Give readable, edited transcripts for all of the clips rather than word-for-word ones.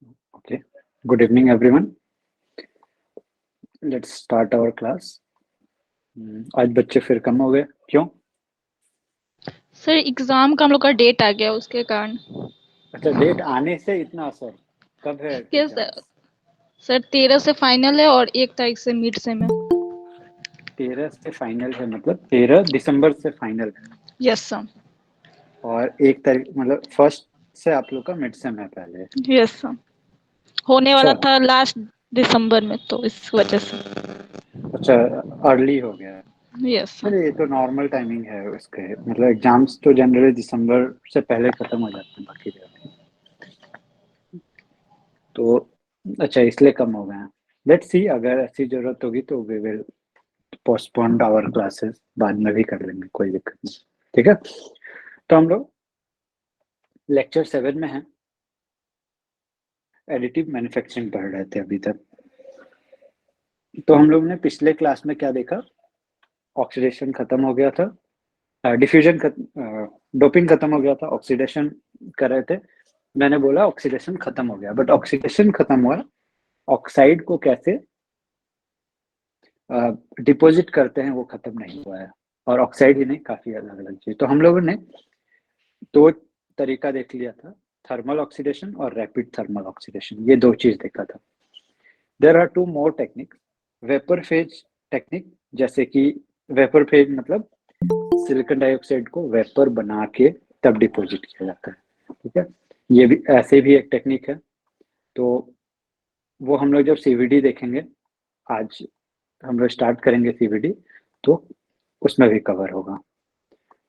Okay. Good evening, everyone. Let's start our class. आज बच्चे फिर कम हो गए, क्यों? सर एग्जाम का हम लोग का डेट आ गया उसके कारण। अच्छा, डेट आने से इतना असर? कब है यस एग्जाम? सर 13 से फाइनल है और 1 तारीख से मिड सेम है। 13 से फाइनल है, मतलब 13 दिसंबर से फाइनल है। Yes sir. और 1 तारीख मतलब फर्स्ट से आप लोग का मिड सेम है पहले। Yes sir. होने अच्छा वाला था लास्ट दिसंबर में, तो इस वजह से। अच्छा, अर्ली हो गया है। Yes sir. चलिए, ये तो नॉर्मल टाइमिंग है उसके, मतलब एग्जाम्स तो जनरली दिसंबर से पहले खत्म हो जाते हैं बाकी जगह। तो अच्छा, इसलिए कम हो गए हैं। लेट्स सी, अगर ऐसी जरूरत होगी तो we will postponed our classes, बाद में भी कर लेंगे, कोई दिक्कत नहीं। ठीक है, तो हम लोग लेक्चर 7 में हैं। एडिटिव मैन्युफैक्चरिंग पढ़ रहे थे अभी तक। तो हम लोग ने पिछले क्लास में क्या देखा? ऑक्सीडेशन खत्म हो गया था, डिफ्यूजन डोपिंग खत्म हो गया था, ऑक्सीडेशन कर रहे थे। मैंने बोला ऑक्सीडेशन खत्म हो गया, बट ऑक्सीडेशन खत्म हुआ, ऑक्साइड को कैसे डिपॉजिट करते हैं वो खत्म नहीं हुआ है। और ऑक्साइड ही नहीं, काफी अलग अलग चीज। तो हम लोगों ने दो तरीका देख लिया था, थर्मल ऑक्सीडेशन और रैपिड थर्मल ऑक्सीडेशन। ये दो चीज देखा था। There are two more technique. Vapour phase technique, जैसे कि वेपर फेज मतलब सिलिकॉन डाइऑक्साइड को वेपर बना के तब डिपॉजिट किया जाता है। ठीक है, ये भी ऐसे भी एक टेक्निक है। तो वो हम लोग जब सीवीडी देखेंगे, आज हम लोग स्टार्ट करेंगे सीवीडी, तो उसमें भी कवर होगा।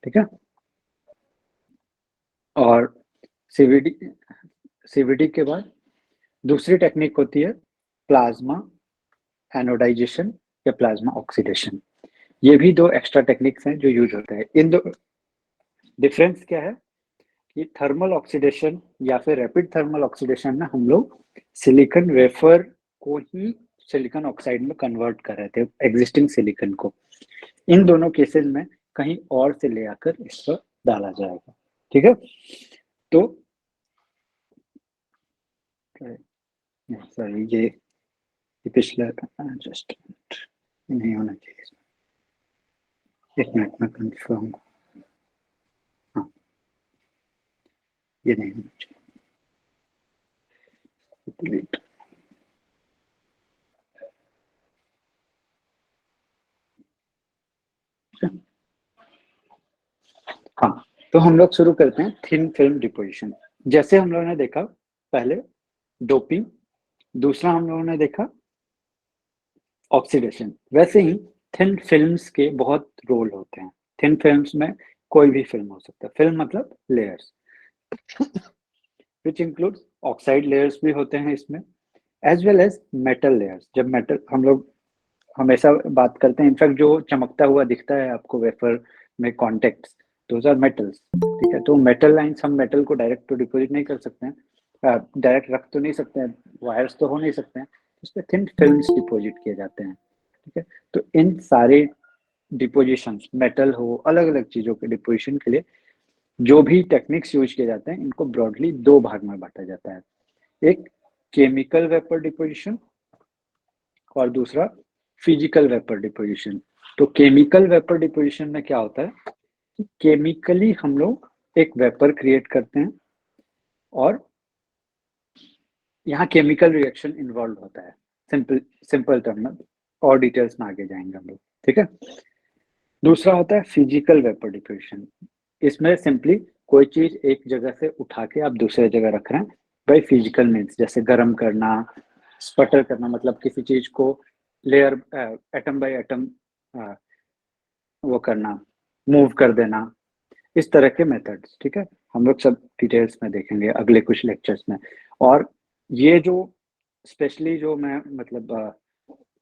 ठीक है, और सीवीडी सीवीडी के बाद दूसरी टेक्निक होती है प्लाज्मा एनोडाइजेशन या प्लाज्मा ऑक्सीडेशन। ये भी दो एक्स्ट्रा टेक्निक्स हैं जो यूज होते हैं। इन दो डिफरेंस क्या है कि थर्मल ऑक्सीडेशन या फिर रैपिड थर्मल ऑक्सीडेशन में हम लोग सिलिकॉन वेफर को ही सिलिकॉन ऑक्साइड में कन्वर्ट कर रहे थे, एग्जिस्टिंग सिलिकॉन को। इन दोनों केसेस में कहीं और से ले आकर इस पर डाला जाएगा। ठीक है, तो सॉरी, ये पिछला जस्ट नहीं होना चाहिए। एक मिनट में कंफर्म। हाँ, ये नहीं होना चाहिए। डिलीट। हाँ, तो हम लोग शुरू करते हैं थिन फिल्म डिपोजिशन। जैसे हम लोगों ने देखा पहले डोपिंग, दूसरा हम लोगों ने देखा ऑक्सीडेशन, वैसे ही थिन फिल्म्स के बहुत रोल होते हैं। थिन फिल्म्स में कोई भी फिल्म हो सकता है। फिल्म मतलब layers, which includes oxide layers भी होते हैं इसमें, as well as metal layers. जब मेटल, हम लोग हमेशा बात करते हैं, इनफैक्ट जो चमकता हुआ दिखता है आपको वेफर में कॉन्टेक्ट्स, दोज आर मेटल्स। ठीक है, तो मेटल लाइंस, हम मेटल को डायरेक्ट तो डिपोजिट नहीं कर सकते हैं, डायरेक्ट रख तो नहीं सकते हैं, वायर्स तो हो नहीं सकते हैं, उस पर थिन फिल्म्स डिपोजिट किए जाते हैं। ठीक है, तो इन सारे डिपोजिशन, मेटल हो, अलग अलग चीजों के डिपोजिशन के लिए जो भी टेक्निक्स यूज किए जाते हैं, इनको ब्रॉडली दो भाग में बांटा जाता है। एक केमिकल वेपर डिपोजिशन और दूसरा फिजिकल वेपर डिपोजिशन। तो केमिकल वेपर डिपोजिशन में क्या होता है कि केमिकली हम लोग एक वेपर क्रिएट करते हैं और यहाँ केमिकल रिएक्शन इन्वॉल्व होता है। सिंपल सिंपल टर्म में, और डिटेल्स में आगे जाएंगे हम लोग। ठीक है, दूसरा होता है फिजिकल वेपर डिपोजिशन। इसमें सिंपली कोई चीज एक जगह से उठा के आप दूसरे जगह रख रहे हैं बाई फिजिकल मीन्स, जैसे गर्म करना, स्पटर करना, मतलब किसी चीज को लेयर एटम बाय एटम वो करना, मूव कर देना, इस तरह के मेथड्स। ठीक है, हम लोग सब डिटेल्स में देखेंगे अगले कुछ लेक्चर्स में। और ये जो स्पेशली जो मैं मतलब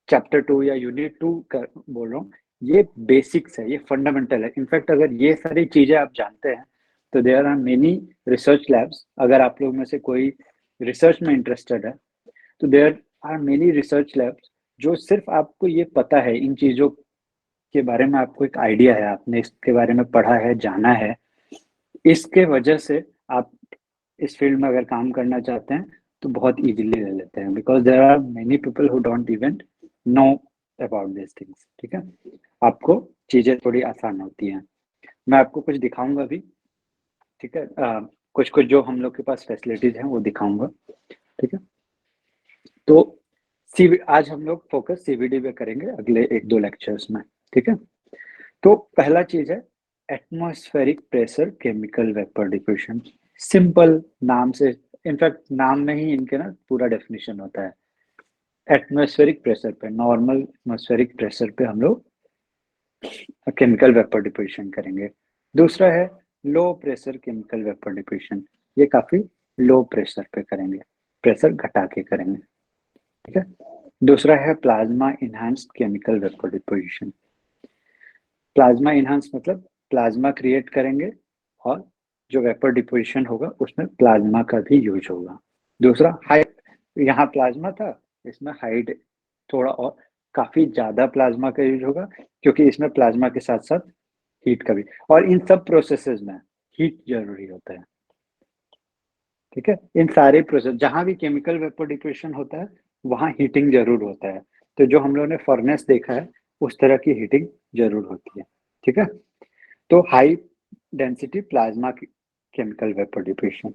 चैप्टर 2 या यूनिट 2 का बोल रहा हूँ, ये बेसिक्स है, ये फंडामेंटल है। इनफैक्ट अगर ये सारी चीजें आप जानते हैं तो there are many research labs. अगर आप लोग में से कोई रिसर्च में इंटरेस्टेड है तो there are many research labs जो सिर्फ आपको ये पता है, इन चीजों के बारे में आपको एक आइडिया है, आपने इसके बारे में पढ़ा है, जाना है, इसके वजह से आप इस फील्ड में अगर काम करना चाहते हैं तो बहुत इजीली ले लेते हैं, because there are many people who don't even know about this things. ठीक है, आपको चीजें थोड़ी आसान होती हैं। मैं आपको कुछ दिखाऊंगा भी, ठीक है, कुछ कुछ जो हम लोग के पास फैसिलिटीज हैं वो दिखाऊंगा। ठीक है, तो आज हम लोग फोकस सीवीडी पे करेंगे अगले 1-2 लेक्चर्स में। ठीक है, तो पहला चीज है atmospheric pressure chemical vapour diffusion. Simple नाम से, इनफैक्ट नाम में ही इनके ना पूरा डेफिनेशन होता है। एटमॉस्फेरिक प्रेशर पे, नॉर्मल एटमॉस्फेरिक प्रेशर पे हम लोग केमिकल वेपर डिफ्यूजन करेंगे। दूसरा है low pressure chemical vapour diffusion, ये काफी लो प्रेशर पे करेंगे, प्रेशर घटा के करेंगे। ठीक है, दूसरा है plasma enhanced chemical vapour diffusion. Plasma enhance मतलब प्लाज्मा क्रिएट करेंगे और जो वेपर डिपोजिशन होगा उसमें प्लाज्मा का भी यूज होगा। दूसरा हाई, यहाँ प्लाज्मा था, इसमें हाइड थोड़ा और काफी ज्यादा प्लाज्मा का यूज होगा, क्योंकि इसमें प्लाज्मा के साथ साथ हीट का भी, और इन सब प्रोसेसेस में हीट जरूरी होता है। ठीक है, इन सारे प्रोसेस जहां भी केमिकल वेपर डिपोजिशन होता है वहां हीटिंग जरूर होता है। तो जो हम लोगों ने फर्नेस देखा है उस तरह की हीटिंग जरूर होती है। ठीक है, तो high density plasma chemical vapour diffusion,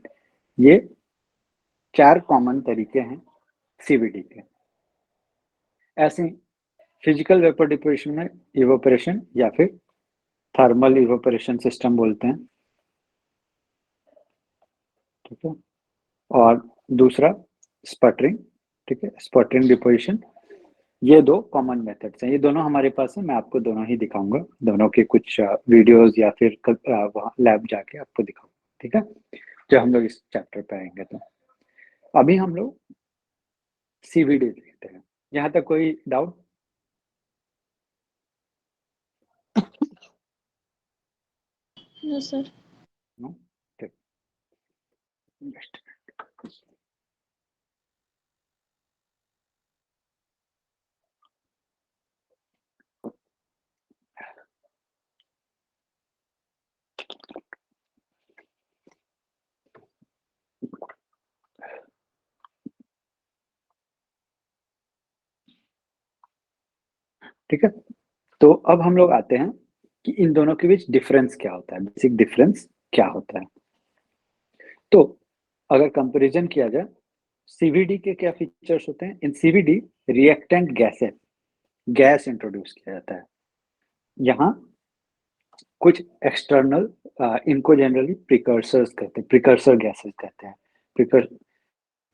ये 4 कॉमन तरीके हैं सीवीडी के। ऐसे फिजिकल वेपर डिफ्यूजन में इवोपरेशन या फिर थर्मल इवोपरेशन सिस्टम बोलते हैं। ठीक है, और दूसरा स्पटरिंग। ठीक है, स्पटरिंग डिपोजिशन। ये 2 कॉमन मेथड्स हैं, ये दोनों हमारे पास है, मैं आपको दोनों ही दिखाऊंगा, दोनों के कुछ वीडियोस या फिर वहाँ लैब जाके आपको दिखाऊंगा। ठीक है, जब हम लोग इस चैप्टर पे आएंगे। तो अभी हम लोग सीवीडी देखते हैं। यहाँ तक कोई डाउट? No sir. नो, ठीक। Next. ठीक है, तो अब हम लोग आते हैं कि इन दोनों के बीच डिफरेंस क्या होता है, बेसिक डिफरेंस क्या होता है। तो अगर कंपैरिजन किया जाए, सीवीडी के क्या फीचर्स होते हैं? In CVD reactant gases, gas introduce किया जाता है। यहाँ कुछ एक्सटर्नल, इनको जनरली प्रिकर्सर्स कहते हैं, प्रिकर्सर गैसेस कहते हैं, प्रिकर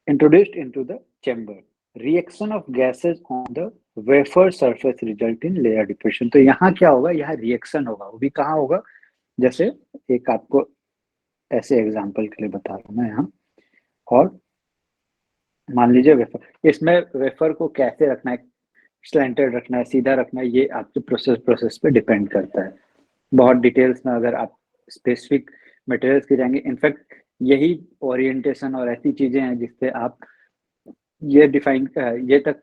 introduced into the chamber, reaction of gases on the wafer surface result in layer diffusion। तो यहाँ क्या होगा, यहाँ रिएक्शन होगा, वो भी कहाँ होगा, जैसे एक आपको ऐसे एग्जांपल के लिए बता रहा हूँ मैं यहाँ। और मान लीजिए वेफर, इसमें वेफर को कैसे रखना है, स्लैंटेड रखना है, सीधा रखना है, ये आपके प्रोसेस पे डिपेंड करता है। बहुत डिटेल्स में अगर आप स्पेसिफिक मटेरियल्स की जाएंगे, इनफैक्ट यही ओरिएंटेशन और ऐसी चीजें हैं जिससे आप ये डिफाइन, ये तक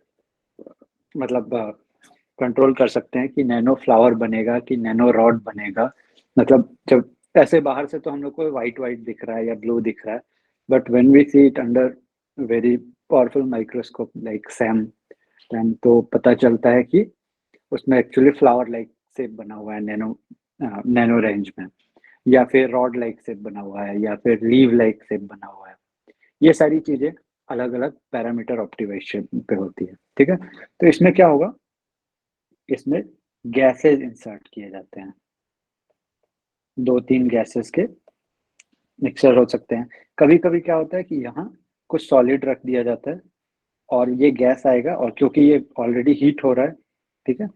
मतलब कंट्रोल कर सकते हैं कि नैनो फ्लावर बनेगा कि नैनो रॉड बनेगा। मतलब जब ऐसे बाहर से तो हम लोग को व्हाइट व्हाइट दिख रहा है या ब्लू दिख रहा है, but when we see it under very powerful microscope like SEM, तो पता चलता है कि उसमें एक्चुअली फ्लावर लाइक शेप बना हुआ है, नैनो रेंज में, या फिर रॉड लाइक शेप बना हुआ है, या फिर लीव लाइक शेप बना हुआ है। ये सारी चीजें अलग अलग पैरामीटर ऑप्टिमाइजेशन पे होती है। ठीक है, तो इसमें क्या होगा, इसमें गैसेस इंसर्ट किए जाते हैं, 2-3 गैसेस के मिक्सर हो सकते हैं। कभी कभी क्या होता है कि यहाँ कुछ सॉलिड रख दिया जाता है और ये गैस आएगा, और क्योंकि ये ऑलरेडी हीट हो रहा है, ठीक है,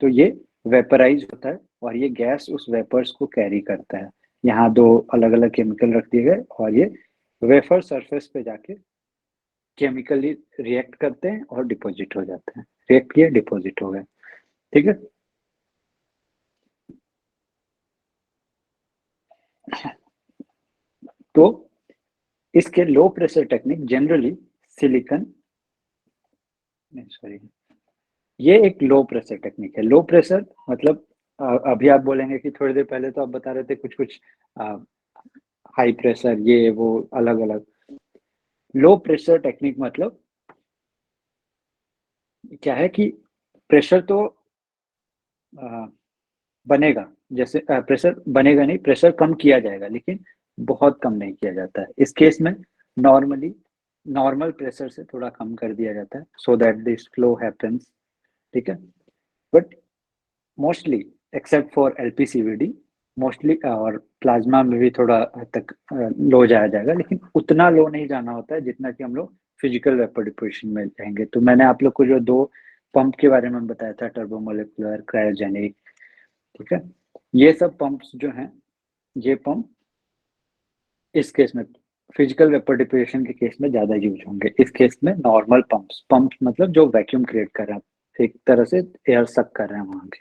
तो ये वेपराइज होता है और ये गैस उस वेपर्स को कैरी करता है। यहाँ 2 अलग अलग केमिकल रख दिए गए और ये वेफर सरफेस पे जाके केमिकली रिएक्ट करते हैं और डिपॉजिट हो जाते हैं। रिएक्ट किए, डिपॉजिट हो गए। ठीक है, तो इसके low pressure technique generally silicon, sorry, ये एक लो प्रेशर टेक्निक है। लो प्रेशर मतलब अभी आप बोलेंगे कि थोड़ी देर पहले तो आप बता रहे थे कुछ कुछ हाई प्रेशर, ये वो अलग अलग, लो प्रेशर टेक्निक मतलब क्या है कि प्रेशर तो बनेगा, जैसे प्रेशर बनेगा नहीं, प्रेशर कम किया जाएगा लेकिन बहुत कम नहीं किया जाता है। इस केस में नॉर्मली नॉर्मल प्रेशर से थोड़ा कम कर दिया जाता है so that this flow happens, ठीक है। But mostly except for LPCVD mostly और प्लाज्मा में भी थोड़ा हद तक लो जाया जाएगा, लेकिन उतना लो नहीं जाना होता है जितना कि हम लोग फिजिकल वेपर डिपोजिशन में जाएंगे। तो मैंने आप लोग को जो दो पंप के बारे में बताया था, टर्बोमोलेकुलर, क्रायोजेनिक, ठीक है, ये सब पंप्स जो हैं, ये पंप इस केस में फिजिकल वेपर डिपोजिशन के केस में ज्यादा यूज होंगे। इस केस में नॉर्मल पंप्स मतलब जो वैक्यूम क्रिएट कर रहे हैं, एक तरह से एयर सक कर रहे हैं वहां के,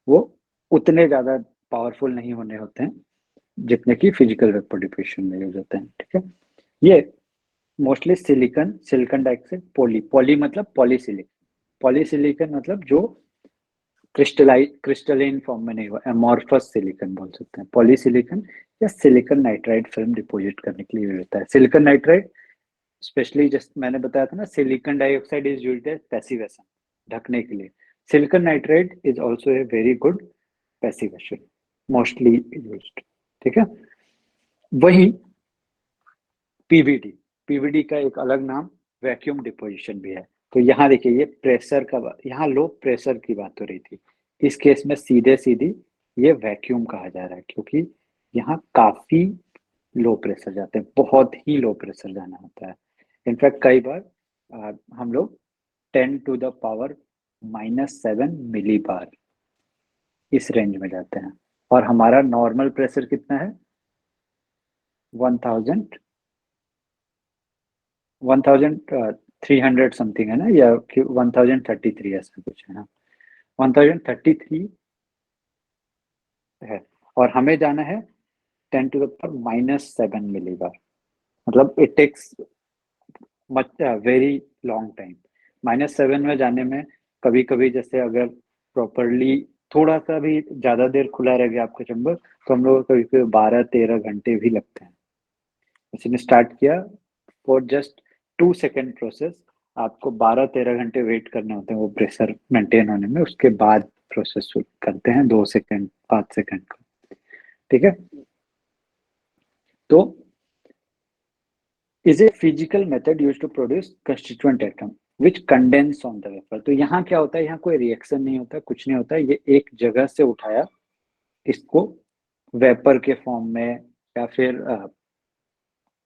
वो उतने ज्यादा पावरफुल नहीं होने होते हैं जितने की फिजिकल वेपर डिपोजिशन में यूज होते हैं, ठीक है। ये मोस्टली सिलिकॉन डाइऑक्साइड, पॉली मतलब पॉलीसिलिकॉन, पॉलीसिलिकॉन मतलब जो क्रिस्टलाइन फॉर्म में नहीं हुआ, एमॉर्फस सिलिकॉन बोल सकते हैं। पॉलीसिलिकॉन या सिलिकॉन नाइट्राइड फिल्म डिपोजिट करने के लिए यूज होता है। सिलिकॉन नाइट्राइड स्पेशली, जैसे मैंने बताया था ना, silicon dioxide is used as passive acid ढकने के लिए। Silicon nitride is also a very good passive acid, mostly used, ठीक है। वही पीवीडी, पीवीडी का एक अलग नाम वैक्यूम डिपोजिशन भी है। तो यहाँ देखिए, ये प्रेशर का, यहाँ लो प्रेशर की बात हो रही थी, इस केस में सीधे सीधी ये वैक्यूम कहा जा रहा है, क्योंकि यहाँ काफी लो प्रेशर जाते हैं, बहुत ही लो प्रेशर जाना होता है। इनफैक्ट कई बार हम लोग 10⁻⁻⁻7 मिली बार इस रेंज में जाते हैं, और हमारा नॉर्मल प्रेशर कितना है, 1300 समथिंग है ना, या 1033 ऐसा कुछ है ना, 1033 है, और हमें जाना है 10⁻⁻7 मिली बार। मतलब it takes much very long time. -7 में जाने में कभी कभी, जैसे अगर प्रॉपरली थोड़ा सा भी ज्यादा देर खुला रह गया आपका चैम्बर, तो हम लोग कभी कभी 12-13 घंटे भी लगते हैं। इसने स्टार्ट किया फॉर जस्ट 2 सेकेंड प्रोसेस, आपको 12-13 घंटे वेट करने होते हैं वो प्रेशर मेंटेन होने में, उसके बाद प्रोसेस करते हैं 2 सेकेंड 5 सेकेंड का, ठीक है। तो is a physical method used to produce constituent atom which condense on the wafer। तो यहाँ क्या होता है, यहाँ कोई रिएक्शन नहीं होता, कुछ नहीं होता, ये एक जगह से उठाया इसको वेपर के फॉर्म में, या फिर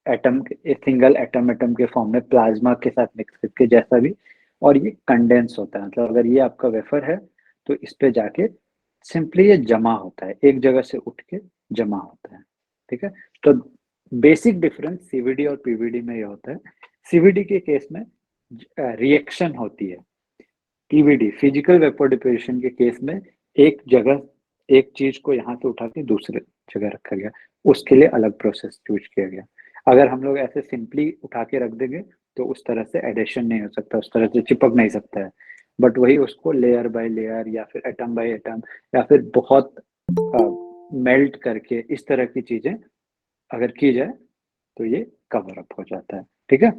एटम, सिंगल एटम के फॉर्म में प्लाज्मा के साथ मिक्स करके, जैसा भी, और ये कंडेंस होता है। मतलब अगर ये आपका वेफर है तो इस पे जाके सिंपली ये जमा होता है, एक जगह से उठ के जमा होता है, ठीक है। तो बेसिक डिफरेंस सीवीडी और पीवीडी में ये होता है, सीवीडी के केस में रिएक्शन होती है, पीवीडी फिजिकल वेपर डिपोजिशन के केस में एक जगह, एक चीज को यहाँ से उठा के दूसरे जगह रखा गया, उसके लिए अलग प्रोसेस यूज किया गया। अगर हम लोग ऐसे सिंपली उठा के रख देंगे तो उस तरह से एडिशन नहीं हो सकता, उस तरह से चिपक नहीं सकता है। बट वही उसको लेयर बाय लेयर या फिर एटम बाय एटम या फिर बहुत मेल्ट करके, इस तरह की चीजें अगर की जाए तो ये कवर अप हो जाता है, ठीक है।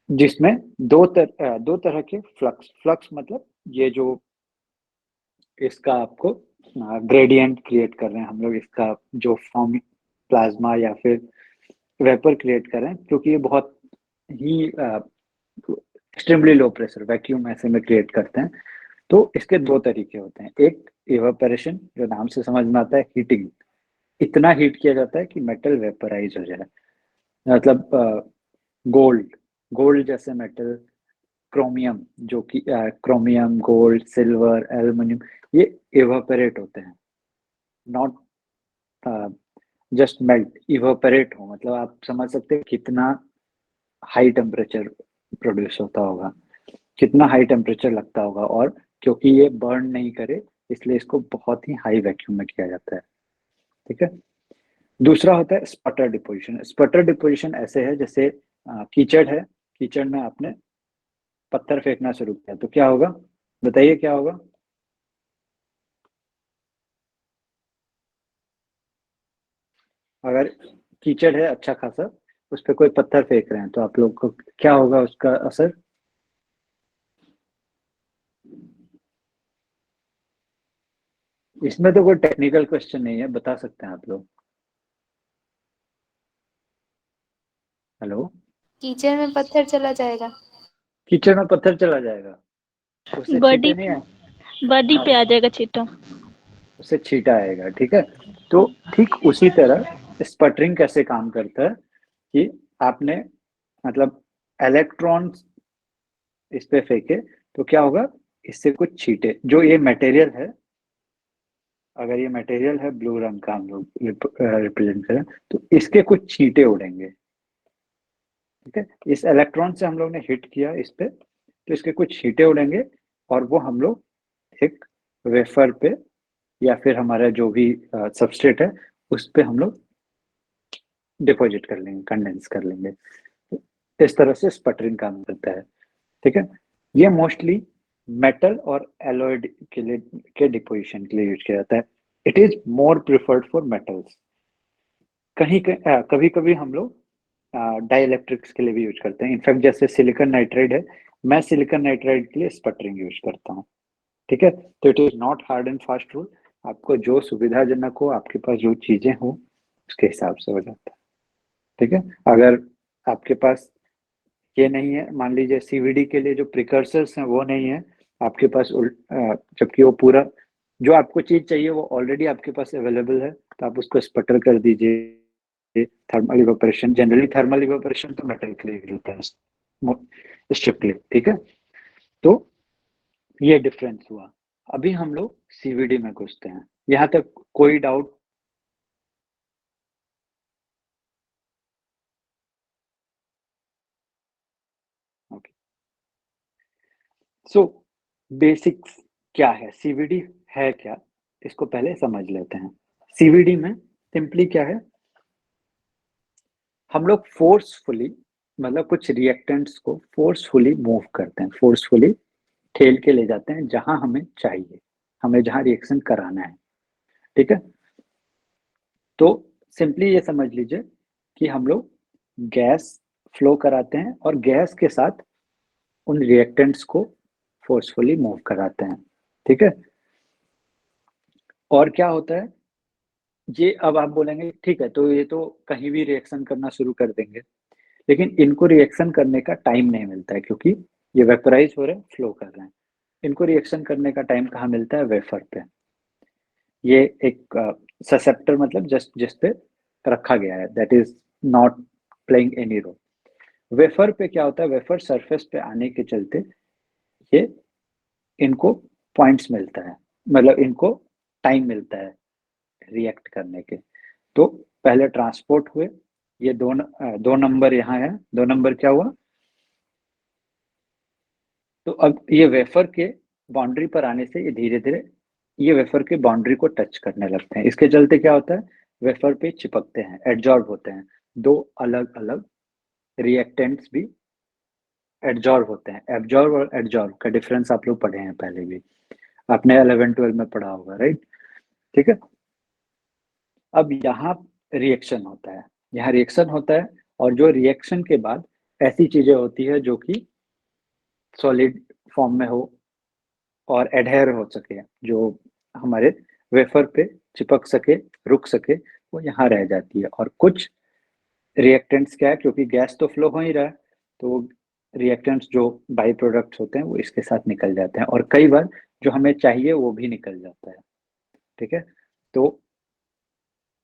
जिसमें दो तरह के फ्लक्स मतलब ये जो इसका आपको ग्रेडियंट क्रिएट कर रहे हैं हम लोग, इसका जो फॉर्म प्लाज्मा या फिर वेपर क्रिएट कर रहे हैं, क्योंकि ये बहुत ही एक्सट्रीमली लो प्रेशर वैक्यूम ऐसे में क्रिएट करते हैं। तो इसके दो तरीके होते हैं, एक इवेपोरेशन, जो नाम से समझ में आता है, हीटिंग, इतना हीट किया जाता है कि मेटल वेपराइज हो जाए। मतलब गोल्ड, गोल्ड जैसे मेटल, क्रोमियम, जो कि क्रोमियम, गोल्ड, सिल्वर, एल्युमिनियम, ये इवेपोरेट होते हैं, नॉट जस्ट मेल्ट, इवेपोरेट हो, मतलब आप समझ सकते हैं कितना हाई टेम्परेचर प्रोड्यूस होता होगा, कितना हाई टेम्परेचर लगता होगा। और क्योंकि ये बर्न नहीं करे, इसलिए इसको बहुत ही हाई वैक्यूम में किया जाता है, ठीक है। दूसरा होता है स्पटर डिपोजिशन। स्पटर डिपोजिशन ऐसे है जैसे कीचड़ है, कीचड़ में आपने पत्थर फेंकना शुरू किया तो क्या होगा, बताइए क्या होगा। अगर कीचड़ है अच्छा खासा, उस पर कोई पत्थर फेंक रहे हैं, तो आप लोग को क्या होगा उसका असर? इसमें तो कोई टेक्निकल क्वेश्चन नहीं है, बता सकते हैं आप लोग। हेलो। कीचड़ में पत्थर चला जाएगा। कीचड़ में पत्थर चला जाएगा, उससे बॉडी छींटे नहीं आए? बॉडी हाँ, पे आ जाएगा छींटा। उससे छींटा आएगा, ठीक है। तो ठीक उसी तरह स्पटरिंग कैसे काम करता है कि आपने मतलब इलेक्ट्रॉन्स इस पे फेंके, तो क्या होगा, इससे कुछ छींटे, जो ये मटेरियल है, अगर ये मटेरियल है ब्लू रंग का हम लोग रिप्रेजेंट करें, तो इसके कुछ छींटे उड़ेंगे, ठीक है। इस इलेक्ट्रॉन से हम लोग ने हिट किया इस पे, तो इसके कुछ छींटे उड़ेंगे, और वो हम लोग एक वेफर पे या फिर हमारा जो भी सबस्ट्रेट है उस पे हम लोग डिपॉजिट कर लेंगे, कंडेंस कर लेंगे। तो इस तरह से स्पटरिंग काम करता है, ठीक है। ये मोस्टली मेटल और एलॉयड के लिए के डिपोजिशन के लिए यूज किया जाता है। It is more preferred for metals. कभी कभी हम लोग डाइइलेक्ट्रिक्स के लिए भी यूज करते हैं। इनफैक्ट जैसे सिलिकॉन नाइट्राइड है, मैं सिलिकॉन नाइट्राइड के लिए स्पटरिंग यूज करता हूँ, ठीक है। तो it is not hard and fast rule, आपको जो सुविधाजनक हो, आपके पास जो चीजें हो, उसके हिसाब से हो जाता है, ठीक है। अगर आपके पास ये नहीं है, मान लीजिए सीवीडी के लिए जो प्रिकर्सर्स हैं वो नहीं है आपके पास, जबकि वो पूरा जो आपको चीज चाहिए वो ऑलरेडी आपके पास अवेलेबल है, तो आप उसको स्पटर कर दीजिए। Thermal evaporation, generally thermal evaporation तो मेटल के लिए होता है स्ट्रिक्टली, ठीक है। तो ये डिफरेंस हुआ। अभी हम लोग सीवीडी में घुसते हैं, यहाँ तक कोई डाउट? ओके, सो बेसिक्स क्या है, सीवीडी है क्या, इसको पहले समझ लेते हैं। सीवीडी में सिंपली क्या है, हम लोग फोर्सफुली मतलब कुछ रिएक्टेंट्स को फोर्सफुली मूव करते हैं, फोर्सफुली ठेल के ले जाते हैं जहां हमें चाहिए, हमें जहां रिएक्शन कराना है, ठीक है। तो सिंपली ये समझ लीजिए कि हम लोग गैस फ्लो कराते हैं और गैस के साथ उन रिएक्टेंट्स को फोर्सफुली मूव कराते हैं, ठीक है। और क्या होता है, ये अब आप बोलेंगे ठीक है, तो ये तो कहीं भी रिएक्शन करना शुरू कर देंगे, लेकिन इनको रिएक्शन करने का टाइम नहीं मिलता है, क्योंकि ये वेपराइज हो रहे हैं, फ्लो कर रहे हैं। इनको रिएक्शन करने का टाइम कहाँ मिलता है, वेफर पे। ये एक ससेप्टर मतलब जस्ट जिस पे रखा गया है, that is not playing any role. Wafer पे क्या होता है, वेफर सरफेस पे आने के चलते ये इनको पॉइंट्स मिलता है, मतलब इनको टाइम मिलता है रिएक्ट करने के। तो पहले ट्रांसपोर्ट हुए, ये दो नंबर यहाँ है, दो नंबर क्या हुआ, तो अब ये वेफर के बाउंड्री पर आने से ये धीरे धीरे ये वेफर के बाउंड्री को टच करने लगते हैं। इसके चलते क्या होता है, वेफर पे चिपकते हैं, एडजॉर्ब होते हैं। दो अलग अलग रिएक्टेंट्स भी एडजॉर्ब होते हैं। एब्जॉर्ब और एडजॉर्ब का डिफरेंस आप लोग पढ़े हैं पहले भी, आपने 11-12 में पढ़ा होगा, राइट, ठीक है। अब यहाँ रिएक्शन होता है, यहाँ रिएक्शन होता है, और जो रिएक्शन के बाद ऐसी चीजें होती है जो कि सॉलिड फॉर्म में हो और एडहेयर हो सके, जो हमारे वेफर पे चिपक सके, रुक सके, वो यहाँ रह जाती है। और कुछ रिएक्टेंट्स क्या है, क्योंकि गैस तो फ्लो हो ही रहा है, तो रिएक्टेंट्स जो बाई प्रोडक्ट्स होते हैं वो इसके साथ निकल जाते हैं, और कई बार जो हमें चाहिए वो भी निकल जाता है, ठीक है। तो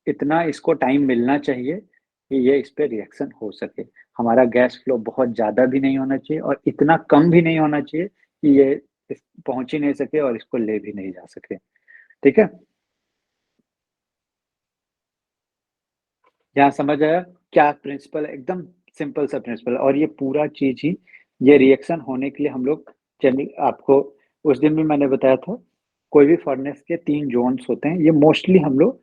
इतना इसको टाइम मिलना चाहिए कि ये इस पे रिएक्शन हो सके। हमारा गैस फ्लो बहुत ज्यादा भी नहीं होना चाहिए और इतना कम भी नहीं होना चाहिए कि ये पहुंच ही नहीं सके और इसको ले भी नहीं जा सके, ठीक है। यहाँ समझ आया क्या प्रिंसिपल है, एकदम सिंपल सा प्रिंसिपल। और ये पूरा चीज ही, ये रिएक्शन होने के लिए हम लोग आपको उस दिन भी मैंने बताया था, कोई भी फर्नेस के 3 जोन्स होते हैं। ये मोस्टली हम लोग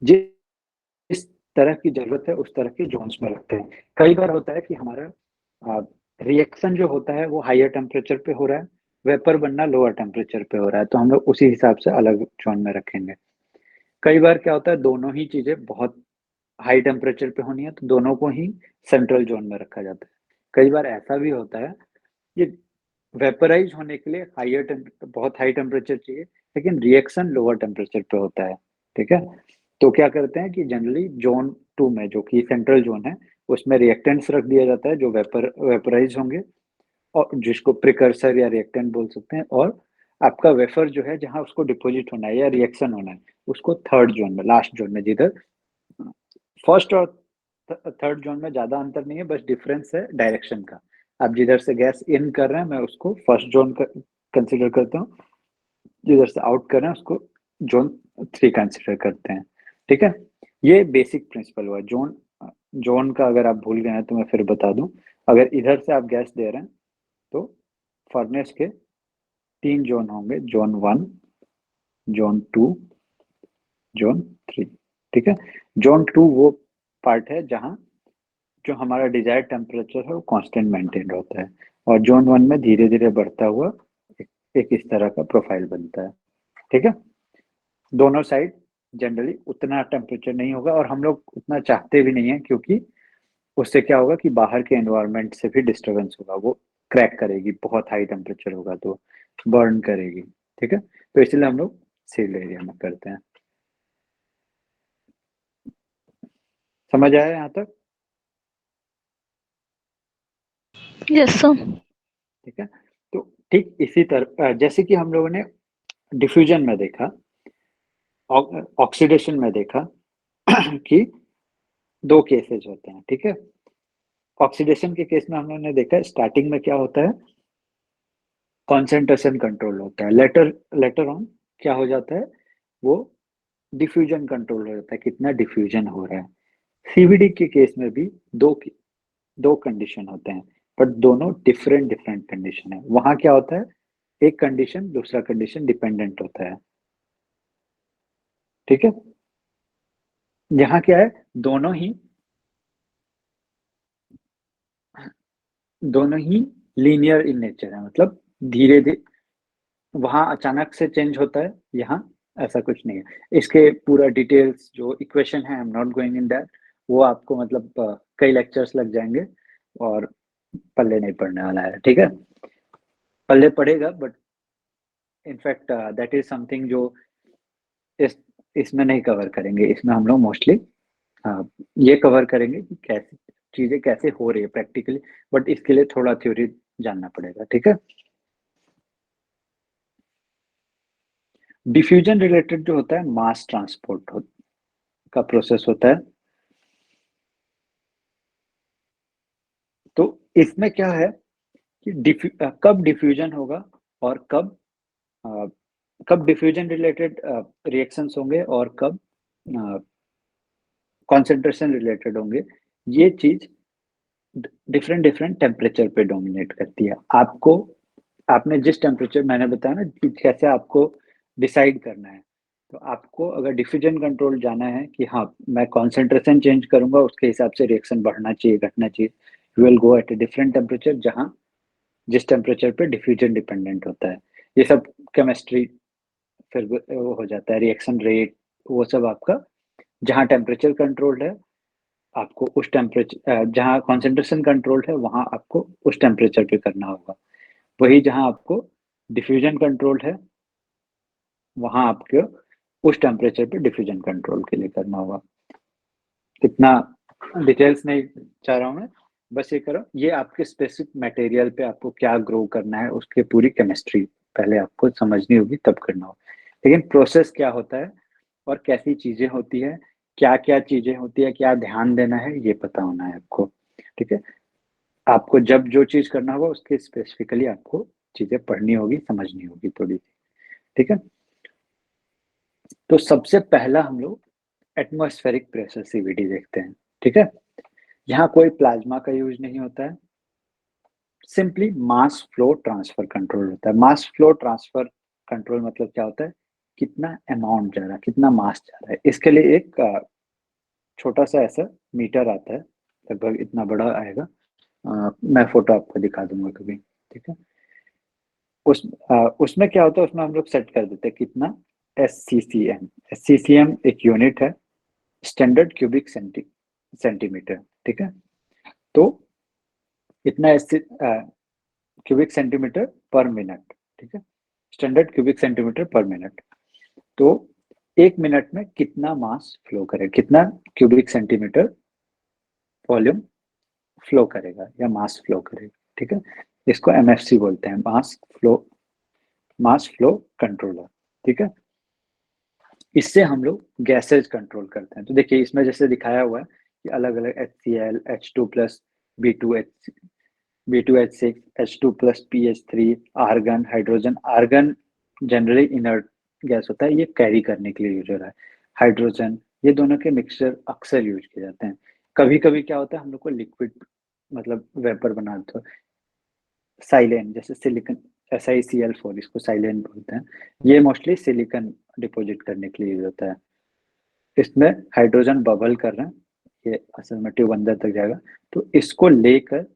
जिस तरह की जरूरत है उस तरह के जोन्स में रखते हैं। कई बार होता है कि हमारा रिएक्शन जो होता है वो हायर टेम्परेचर पे हो रहा है, वेपर बनना लोअर टेम्परेचर पे हो रहा है, तो हम लोग उसी हिसाब से अलग जोन में रखेंगे। कई बार क्या होता है, दोनों ही चीजें बहुत हाई टेम्परेचर पे होनी है तो दोनों को ही सेंट्रल जोन में रखा जाता है। कई बार ऐसा भी होता है कि वेपराइज होने के लिए बहुत हाई टेम्परेचर चाहिए, लेकिन रिएक्शन लोअर टेम्परेचर पे होता है। ठीक है, तो क्या करते हैं कि जनरली जोन 2 में, जो कि सेंट्रल जोन है, उसमें रिएक्टेंट्स रख दिया जाता है जो वेपराइज होंगे, और जिसको प्रिकर्सर या रिएक्टेंट बोल सकते हैं, और आपका वेफर जो है जहां उसको डिपोजिट होना है या रिएक्शन होना है, उसको थर्ड जोन में, लास्ट जोन में, जिधर फर्स्ट और थर्ड जोन में ज्यादा अंतर नहीं है, बस डिफरेंस है डायरेक्शन का। आप जिधर से गैस इन कर रहे हैं मैं उसको फर्स्ट जोन कंसिडर करता हूँ, जिधर से आउट कर रहे हैं उसको जोन 3 कंसिडर करते हैं। ठीक है, ये बेसिक प्रिंसिपल हुआ। जोन जोन का अगर आप भूल गए हैं तो मैं फिर बता दूं, अगर इधर से आप गैस दे रहे हैं तो फर्नेस के 3 जोन होंगे, जोन 1, जोन 2, जोन 3। ठीक है, जोन 2 वो पार्ट है जहां जो हमारा डिजायर्ड टेम्परेचर है वो कांस्टेंट मेंटेन होता है, और जोन 1 में धीरे धीरे बढ़ता हुआ एक इस तरह का प्रोफाइल बनता है। ठीक है, दोनों साइड जनरली उतना टेम्परेचर नहीं होगा, और हम लोग उतना चाहते भी नहीं है, क्योंकि उससे क्या होगा कि बाहर के एनवायरनमेंट से भी डिस्टरबेंस होगा, वो क्रैक करेगी, बहुत हाई टेम्परेचर होगा तो बर्न करेगी। ठीक है, तो इसलिए हम लोग सील्ड एरिया में करते हैं। समझ आया यहाँ तक? Yes sir. ठीक है, तो ठीक इसी तरह जैसे कि हम लोगों ने डिफ्यूजन में देखा, ऑक्सीडेशन में देखा कि 2 केसेस होते हैं। ठीक है, ऑक्सीडेशन के केस में हम लोगों ने देखा स्टार्टिंग में क्या होता है, कॉन्सेंट्रेशन कंट्रोल होता है। लेटर लेटर ऑन क्या हो जाता है, वो डिफ्यूजन कंट्रोल हो जाता है, कितना डिफ्यूजन हो रहा है। सीवीडी के केस में भी दो कंडीशन होते हैं, बट दोनों डिफरेंट डिफरेंट कंडीशन है। वहां क्या होता है, एक कंडीशन दूसरा कंडीशन डिपेंडेंट होता है। ठीक है, यहाँ क्या है, दोनों ही लीनियर इन नेचर है, मतलब धीरे धीरे, वहां अचानक से चेंज होता है, यहाँ ऐसा कुछ नहीं है। इसके पूरा डिटेल्स जो इक्वेशन है, I am not going in that, वो आपको मतलब कई लेक्चर्स लग जाएंगे और पल्ले नहीं पड़ने वाला है। ठीक है, पल्ले पड़ेगा, but in fact that is something जो इस इसमें नहीं कवर करेंगे। इसमें हम लोग मोस्टली ये कवर करेंगे कि कैसे चीजें कैसे हो रही है प्रैक्टिकली, बट इसके लिए थोड़ा थ्योरी जानना पड़ेगा। ठीक है, डिफ्यूजन रिलेटेड जो होता है मास ट्रांसपोर्ट का प्रोसेस होता है। तो इसमें क्या है कि कब डिफ्यूजन होगा और कब डिफ्यूजन रिलेटेड रिएक्शंस होंगे और कब कॉन्सेंट्रेशन रिलेटेड होंगे, ये चीज डिफरेंट डिफरेंट टेम्परेचर पे डोमिनेट करती है। आपने जिस टेम्परेचर मैंने बताया ना कि कैसे आपको डिसाइड करना है, तो आपको अगर डिफ्यूजन कंट्रोल जाना है कि हाँ मैं कॉन्सेंट्रेशन चेंज करूंगा, उसके हिसाब से रिएक्शन बढ़ना चाहिए घटना चाहिए, you will go at a different temperature, जहाँ जिस टेम्परेचर पे डिफ्यूजन डिपेंडेंट होता है। ये सब केमिस्ट्री फिर वो हो जाता है, रिएक्शन रेट, वो सब आपका जहाँ टेम्परेचर कंट्रोल्ड है, आपको उस टेम्परेचर, जहाँ कॉन्सेंट्रेशन कंट्रोल्ड है वहां आपको उस टेम्परेचर पे करना होगा। वही जहाँ आपको डिफ्यूजन कंट्रोल्ड है, वहां आपको उस टेम्परेचर पे डिफ्यूजन कंट्रोल के लिए करना होगा। कितना डिटेल्स नहीं चाह रहा हूँ मैं, बस ये करो, ये आपके स्पेसिफिक मटेरियल पे आपको क्या ग्रो करना है उसकी पूरी केमिस्ट्री पहले आपको समझनी होगी, तब करना होगा। लेकिन प्रोसेस क्या होता है और कैसी चीजें होती है, क्या क्या चीजें होती है, क्या ध्यान देना है, ये पता होना है आपको। ठीक है, आपको जब जो चीज करना होगा उसके स्पेसिफिकली आपको चीजें पढ़नी होगी, समझनी होगी थोड़ी सी। ठीक है, तो सबसे पहला हम लोग एटमॉस्फेरिक प्रेशर सीवीडी देखते हैं। ठीक है, यहाँ कोई प्लाज्मा का यूज नहीं होता है, simply mass flow transfer control होता है। मास फ्लो ट्रांसफर कंट्रोल मतलब क्या होता है, कितना अमाउंट जा रहा है, कितना मास जा रहा है। इसके लिए एक छोटा सा ऐसा मीटर आता है, लगभग इतना बड़ा आएगा, मैं फोटो आपको दिखा दूंगा कभी। ठीक है, उसमें क्या होता है, उसमें हम लोग सेट कर देते हैं कितना SCCM। SCCM एक यूनिट है, स्टैंडर्ड क्यूबिक सेंटीमीटर, ठीक है। तो इतना क्यूबिक सेंटीमीटर पर मिनट, ठीक है, स्टैंडर्ड क्यूबिक सेंटीमीटर पर मिनट। तो 1 मिनट में कितना मास फ्लो करेगा, कितना क्यूबिक सेंटीमीटर वॉल्यूम फ्लो करेगा या मास फ्लो करेगा, ठीक है। इसको एमएफसी बोलते हैं, मास फ्लो कंट्रोलर, ठीक है। इससे हम लोग गैसेज कंट्रोल करते हैं। तो देखिए इसमें जैसे दिखाया हुआ है कि अलग अलग HCl, H2+, B2H6, H2+, PH3, argon, hydrogen. Argon generally inert gas होता है, ये कैरी करने के लिए यूज हो रहा है। हाइड्रोजन, ये दोनों के मिक्सचर अक्सर यूज किए जाते हैं। कभी कभी क्या होता है, हम लोग को लिक्विड मतलब वेपर बनाते हो, साइलेन, जैसे सिलिकॉन, SiCl4, इसको साइलेन बोलते हैं। ये मोस्टली सिलिकॉन डिपॉजिट करने के लिए यूज होता है। इसमें हाइड्रोजन बबल कर रहे हैं, ये असल में ट्यूब अंदर तक जाएगा, तो इसको लेकर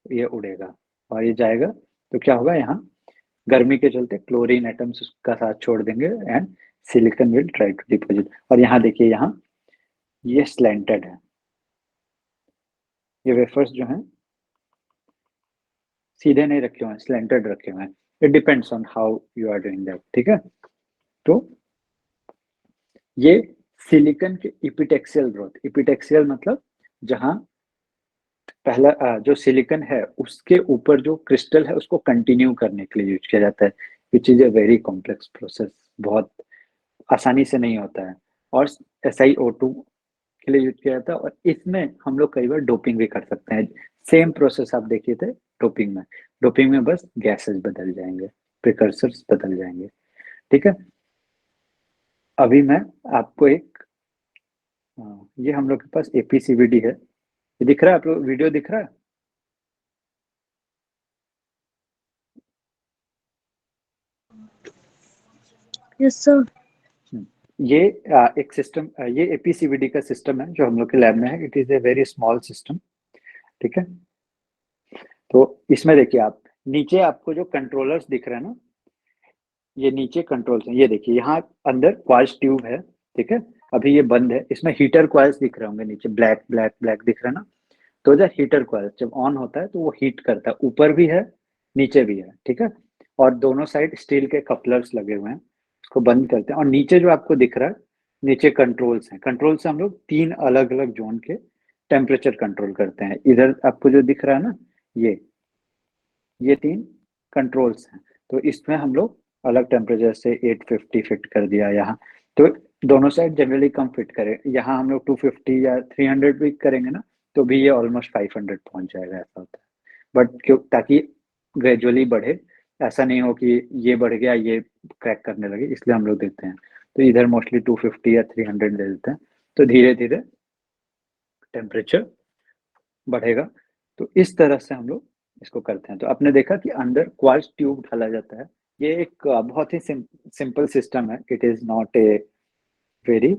ये उड़ेगा और ये जाएगा, तो क्या होगा, यहाँ गर्मी के चलते क्लोरीन एटम्स उसका साथ छोड़ देंगे and silicon will try to deposit. और यहाँ देखिए, यहाँ ये स्लैंटेड है, ये वेफर्स जो हैं सीधे नहीं रखे हुए हैं, स्लैंटेड रखे हुए हैं। It depends on how you are doing that, ठीक है। तो ये सिलिकॉन के इपिटेक्सियल ग्रोथ, इपिटेक्सियल मतलब जहां पहला जो सिलिकॉन है उसके ऊपर जो क्रिस्टल है उसको कंटिन्यू करने के लिए यूज किया जाता है, which is a very complex process, बहुत आसानी से नहीं होता है। और SiO2 के लिए यूज किया जाता है, और इसमें हम लोग कई बार डोपिंग भी कर सकते हैं। सेम प्रोसेस आप देखिए थे डोपिंग में बस गैसेस बदल जाएंगे, प्रिकर्सर्स बदल जाएंगे, ठीक है। अभी मैं आपको एक ये हम लोग के पास APCVD है, ये दिख रहा है, आप लोग वीडियो दिख रहा है? Yes sir. ये एक सिस्टम, ये APCVD का सिस्टम है जो हम लोग के लैब में है। It is a very small system, ठीक है। तो इसमें देखिए, आप नीचे आपको जो कंट्रोलर्स दिख रहे हैं ना, ये नीचे कंट्रोल्स हैं, ये देखिए यहाँ अंदर क्वार्ट्ज ट्यूब है, ठीक है। अभी ये बंद है, इसमें हीटर क्वाइल्स दिख रहे होंगे नीचे, ब्लैक ब्लैक ब्लैक दिख रहा है ना। तो जब हीटर कॉइल जब ऑन होता है तो वो हीट करता है, ऊपर भी है नीचे भी है, ठीक है। और दोनों साइड स्टील के कपलर्स लगे हुए हैं, उसको बंद करते हैं। और नीचे जो आपको दिख रहा है, नीचे कंट्रोल्स हैं, कंट्रोल से हम लोग 3 अलग अलग जोन के टेम्परेचर कंट्रोल करते हैं। इधर आपको जो दिख रहा है ना, ये 3 कंट्रोल्स हैं। तो इसमें हम लोग अलग टेम्परेचर से 850 फिट कर दिया यहाँ, तो दोनों साइड जनरली कम फिट करें। यहाँ हम लोग 250 या 300 भी करेंगे ना, तो भी ये ऑलमोस्ट 500 पहुंच जाएगा, ऐसा होता है। बट क्यों, ताकि ग्रेजुअली बढ़े, ऐसा नहीं हो कि ये बढ़ गया ये क्रैक करने लगे, इसलिए हम लोग देते हैं। तो इधर मोस्टली 250 या 300 दे देते हैं, तो धीरे धीरे टेम्परेचर बढ़ेगा। तो इस तरह से हम लोग इसको करते हैं। तो आपने देखा कि अंदर क्वार्ट्ज ट्यूब डाला जाता है। ये एक बहुत ही सिंपल सिस्टम है, it is not a very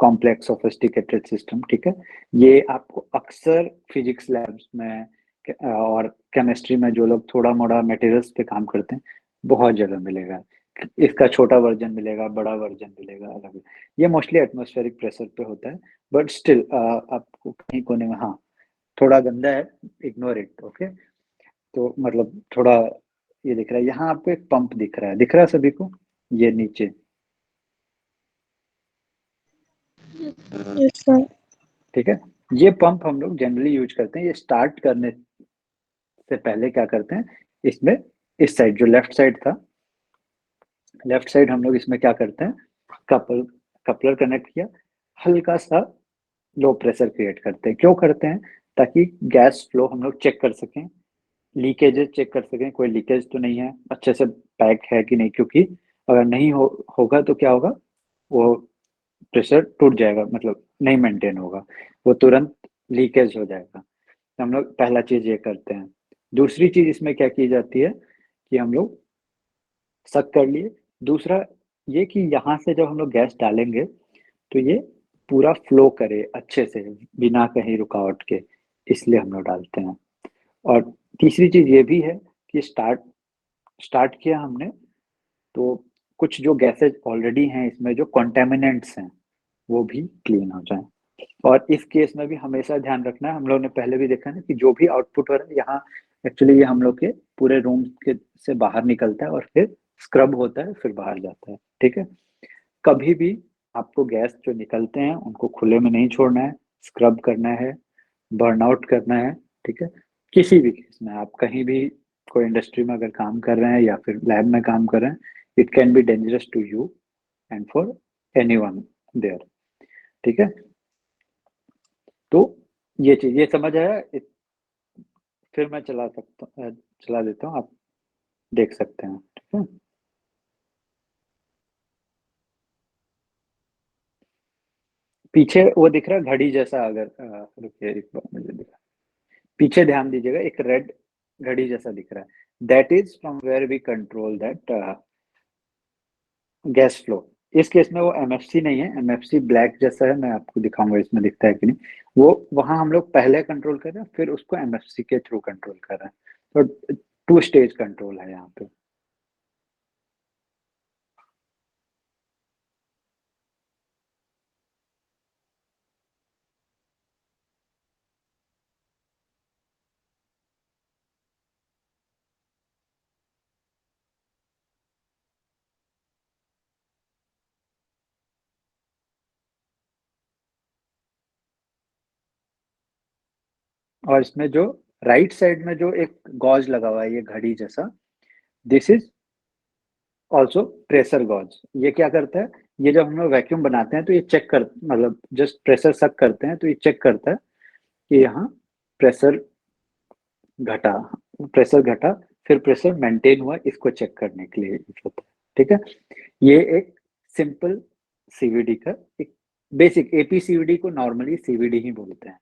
complex sophisticated system, ठीक है। ये आपको अक्सर फिजिक्स लैब्स में और केमिस्ट्री में जो लोग थोड़ा मोड़ा मटेरियल्स पे काम करते हैं, बहुत जगह मिलेगा। इसका छोटा वर्जन मिलेगा, बड़ा वर्जन मिलेगा, अलग। ये मोस्टली एटमॉस्फेरिक प्रेशर पे होता है, बट स्टिल आपको कहीं कोने में, हाँ थोड़ा गंदा है, इग्नोर इट, ओके। तो मतलब थोड़ा ये दिख रहा है, यहाँ आपको एक पंप दिख रहा है सभी को, ये नीचे, यस सर। ठीक है। ये पंप हम लोग जनरली यूज करते हैं। ये स्टार्ट करने से पहले क्या करते हैं, इसमें इस साइड जो लेफ्ट साइड था, लेफ्ट साइड हम लोग इसमें क्या करते हैं, कपलर कनेक्ट किया, हल्का सा लो प्रेशर क्रिएट करते हैं। क्यों करते हैं, ताकि गैस फ्लो हम लोग चेक कर सकें, लीकेजेस चेक कर सकें, कोई लीकेज तो नहीं है, अच्छे से पैक है कि नहीं। क्योंकि अगर नहीं होगा तो क्या होगा, वो प्रेशर टूट जाएगा, मतलब नहीं मेंटेन होगा, वो तुरंत लीकेज हो जाएगा। तो हम लोग पहला चीज ये करते हैं। दूसरी चीज इसमें क्या की जाती है कि हम लोग सक कर लिए। दूसरा ये कि यहाँ से जब हम लोग गैस डालेंगे तो ये पूरा फ्लो करे अच्छे से, बिना कहीं रुकावट के, इसलिए हम लोग डालते हैं। और तीसरी चीज ये भी है कि स्टार्ट किया हमने, तो कुछ जो गैसेज ऑलरेडी हैं इसमें, जो कॉन्टेमिनेंट्स हैं, वो भी क्लीन हो जाए। और इस केस में भी हमेशा ध्यान रखना है, हम लोग ने पहले भी देखा ना कि जो भी आउटपुट हो रहा है यहाँ एक्चुअली ये हम लोग के पूरे रूम के से बाहर निकलता है और फिर स्क्रब होता है, फिर बाहर जाता है। ठीक है, कभी भी आपको गैस जो निकलते हैं उनको खुले में नहीं छोड़ना है, स्क्रब करना है, बर्नआउट करना है। ठीक है, किसी भी केस में आप कहीं भी कोई इंडस्ट्री में अगर काम कर रहे हैं या फिर लैब में काम कर रहे हैं, it can be dangerous to you and for anyone there. ठीक है, तो ये चीज ये समझ आया। फिर मैं चला देता हूँ, आप देख सकते हैं। ठीक है, पीछे वो दिख रहा है घड़ी जैसा, अगर रुकिए एक बार मुझे दिखा, पीछे ध्यान दीजिएगा, एक रेड घड़ी जैसा दिख रहा है, that is from where we control that gas flow. इस केस में वो एमएफसी नहीं है, एमएफसी ब्लैक जैसा है, मैं आपको दिखाऊंगा इसमें दिखता है कि नहीं। वो वहां हम लोग पहले कंट्रोल कर रहे हैं, फिर उसको एमएफसी के थ्रू कंट्रोल कर रहे हैं। तो 2 स्टेज कंट्रोल है यहाँ पे। और इसमें जो राइट साइड में जो एक गॉज लगा हुआ है ये घड़ी जैसा, this is also pressure gauge. ये क्या करता है, ये जब हम लोग वैक्यूम बनाते हैं तो ये चेक कर, मतलब जस्ट प्रेशर सक करते हैं तो ये चेक करता है कि यहाँ प्रेशर घटा, प्रेशर घटा, फिर प्रेशर मेंटेन हुआ, इसको चेक करने के लिए यूज होता है। ठीक है, ये एक सिंपल सीवीडी का एक बेसिक, एपी सीवीडी को नॉर्मली सीवीडी ही बोलते हैं,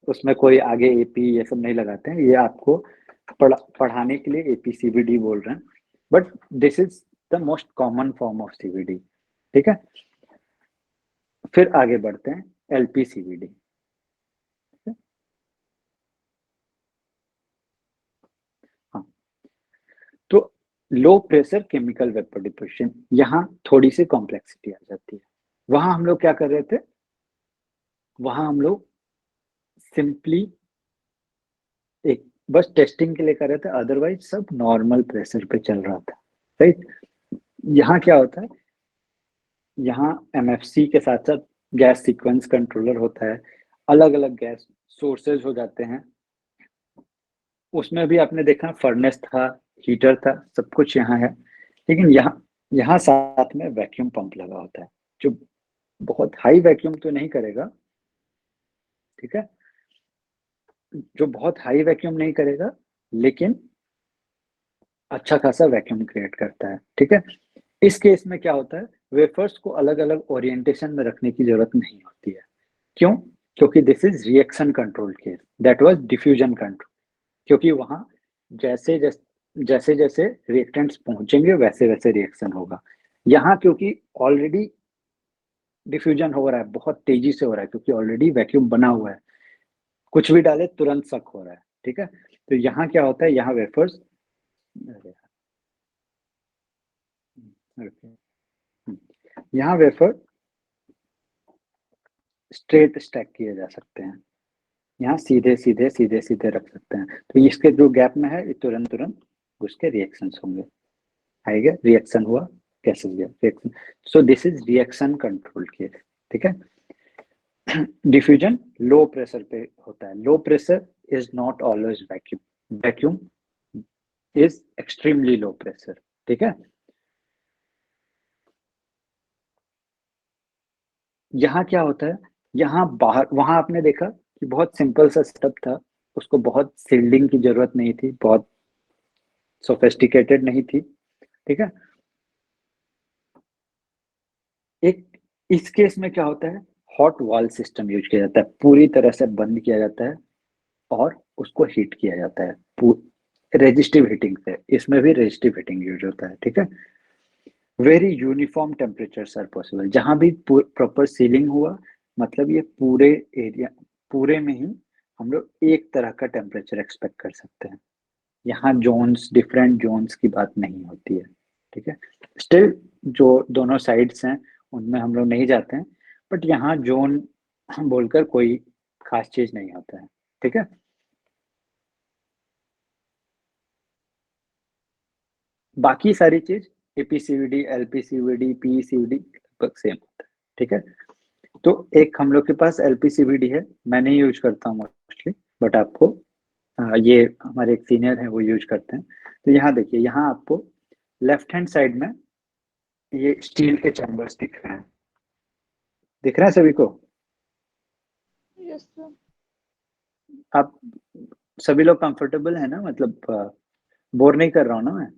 उसमें कोई आगे एपी ये सब नहीं लगाते हैं। ये आपको पढ़ाने के लिए एपी सीवीडी बोल रहे हैं, but this is the most common form of CVD. ठीक है, फिर आगे बढ़ते हैं एलपी सीवीडी। हाँ, तो low pressure chemical vapour deposition, यहाँ थोड़ी सी कॉम्प्लेक्सिटी आ जाती है। वहां हम लोग क्या कर रहे थे, वहां हम लोग सिंपली एक बस टेस्टिंग के लिए कर रहे थे, अदरवाइज सब नॉर्मल प्रेशर पे चल रहा था। राइट, यहाँ क्या होता है, यहाँ एमएफसी के साथ साथ गैस सीक्वेंस कंट्रोलर होता है, अलग अलग गैस सोर्सेज हो जाते हैं। उसमें भी आपने देखा फर्नेस था, हीटर था, सब कुछ यहाँ है। लेकिन यहाँ यहाँ साथ में वैक्यूम पंप लगा होता है, जो बहुत हाई वैक्यूम तो नहीं करेगा। ठीक है, जो बहुत हाई वैक्यूम नहीं करेगा, लेकिन अच्छा खासा वैक्यूम क्रिएट करता है। ठीक है, इस केस में क्या होता है, वेफर्स को अलग अलग ओरिएंटेशन में रखने की जरूरत नहीं होती है। क्यों? क्योंकि this is reaction control case, that was diffusion control. क्योंकि वहां जैसे जैसे जैसे रिएक्टेंट्स पहुंचेंगे वैसे वैसे रिएक्शन होगा। यहाँ क्योंकि ऑलरेडी डिफ्यूजन हो रहा है, बहुत तेजी से हो रहा है, क्योंकि ऑलरेडी वैक्यूम बना हुआ है, कुछ भी डाले तुरंत सक हो रहा है। ठीक है, तो यहाँ क्या होता है, यहाँ वेफर्स यहाँ वेफर स्ट्रेट स्टैक किए जा सकते हैं, यहाँ सीधे सीधे सीधे सीधे रख सकते हैं। तो इसके जो गैप में है, ये तुरंत तुरंत उसके रिएक्शंस होंगे, आएगा रिएक्शन हुआ, कैसे गया reaction. So this is reaction control case. ठीक है, डिफ्यूजन लो प्रेशर पे होता है। Low pressure is not always vacuum, vacuum is extremely low pressure. ठीक है, यहाँ क्या होता है, यहाँ बाहर, वहां आपने देखा कि बहुत सिंपल सा सेटअप था, उसको बहुत सील्डिंग की जरूरत नहीं थी, बहुत सोफेस्टिकेटेड नहीं थी। ठीक है, एक इस केस में क्या होता है, हॉट वॉल सिस्टम यूज किया जाता है, पूरी तरह से बंद किया जाता है और उसको हीट किया जाता है रेजिस्टिव हीटिंग से। इसमें भी रेजिस्टिव हीटिंग यूज होता है। ठीक है, very uniform temperatures are possible. जहां भी प्रॉपर सीलिंग हुआ, मतलब ये पूरे एरिया, पूरे में ही हम लोग एक तरह का टेम्परेचर एक्सपेक्ट कर सकते हैं। यहाँ जोन्स, डिफरेंट जोन्स की बात नहीं होती है। ठीक है, स्टिल जो दोनों साइड्स हैं उनमें हम लोग नहीं जाते हैं, बट यहाँ जोन बोलकर कोई खास चीज नहीं होता है, ठीक है। बाकी सारी चीज एपीसीवीडी, एलपीसीवीडी, पीसीवीडी लगभग सेम होता है, ठीक है। तो एक हम लोग के पास एलपीसीवीडी है, मैं नहीं यूज करता हूँ मोस्टली, बट आपको ये हमारे एक सीनियर है वो यूज करते हैं। तो यहाँ देखिए, यहाँ आपको लेफ्ट हैंड साइड में ये स्टील के चैम्बर्स दिख रहे हैं, दिख रहा है सभी को? Yes sir. आप सभी लोग कंफर्टेबल है ना, मतलब बोर नहीं कर रहा हूँ ना मैं?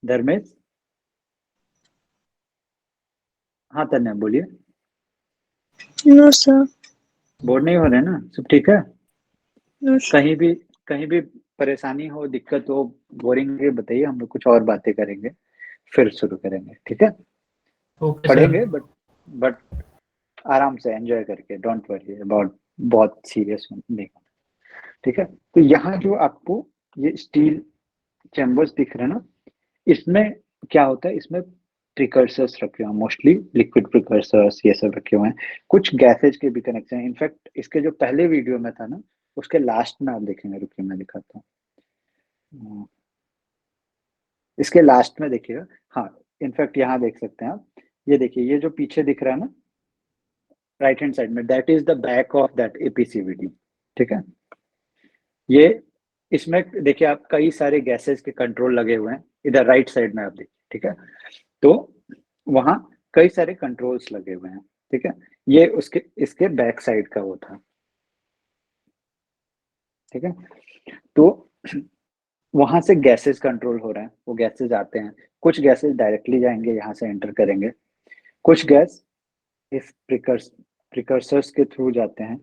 धर्मेश? हाँ तन्या बोलिए। No sir. बोर नहीं हो रहे ना, सब ठीक है? No sir. कहीं भी परेशानी हो, दिक्कत हो, बोरिंग है बताइए, हम लोग कुछ और बातें करेंगे, फिर शुरू करेंगे, ठीक है। Okay sir. पढ़ेंगे बट आराम से एंजॉय करके, डोंट वरी अबाउट बहुत सीरियस नहीं होना, ठीक है। तो यहाँ जो आपको ये स्टील चैम्बर्स दिख रहे हैं ना, इसमें क्या होता है, इसमें प्रिकर्सर्स रखे हुए हैं, मोस्टली लिक्विड प्रिकर्सर्स ये सब रखे हुए हैं। कुछ गैसेज के भी कनेक्शन है। इनफैक्ट इसके जो पहले वीडियो में था ना, उसके लास्ट में आप देखेंगे, रुकिए मैं दिखाता हूँ। इसके लास्ट में देखिएगा, हाँ इनफैक्ट यहाँ देख सकते हैं आप, ये देखिए, ये जो पीछे दिख रहा है ना राइट हैंड साइड में, that is the back of that APCVD, ठीक है। ये इसमें देखिए आप, कई सारे गैसेस के कंट्रोल लगे हुए हैं, इधर राइट साइड में आप देखिए, ठीक है। तो वहां कई सारे कंट्रोल्स लगे हुए हैं, ठीक है। ये उसके इसके बैक साइड का वो था, ठीक है। तो वहां से गैसेस कंट्रोल हो रहे हैं, वो गैसेस आते हैं, कुछ गैसेस डायरेक्टली जाएंगे, यहाँ से एंटर करेंगे, कुछ गैस इस प्रिकर्सर्स के थ्रू जाते हैं,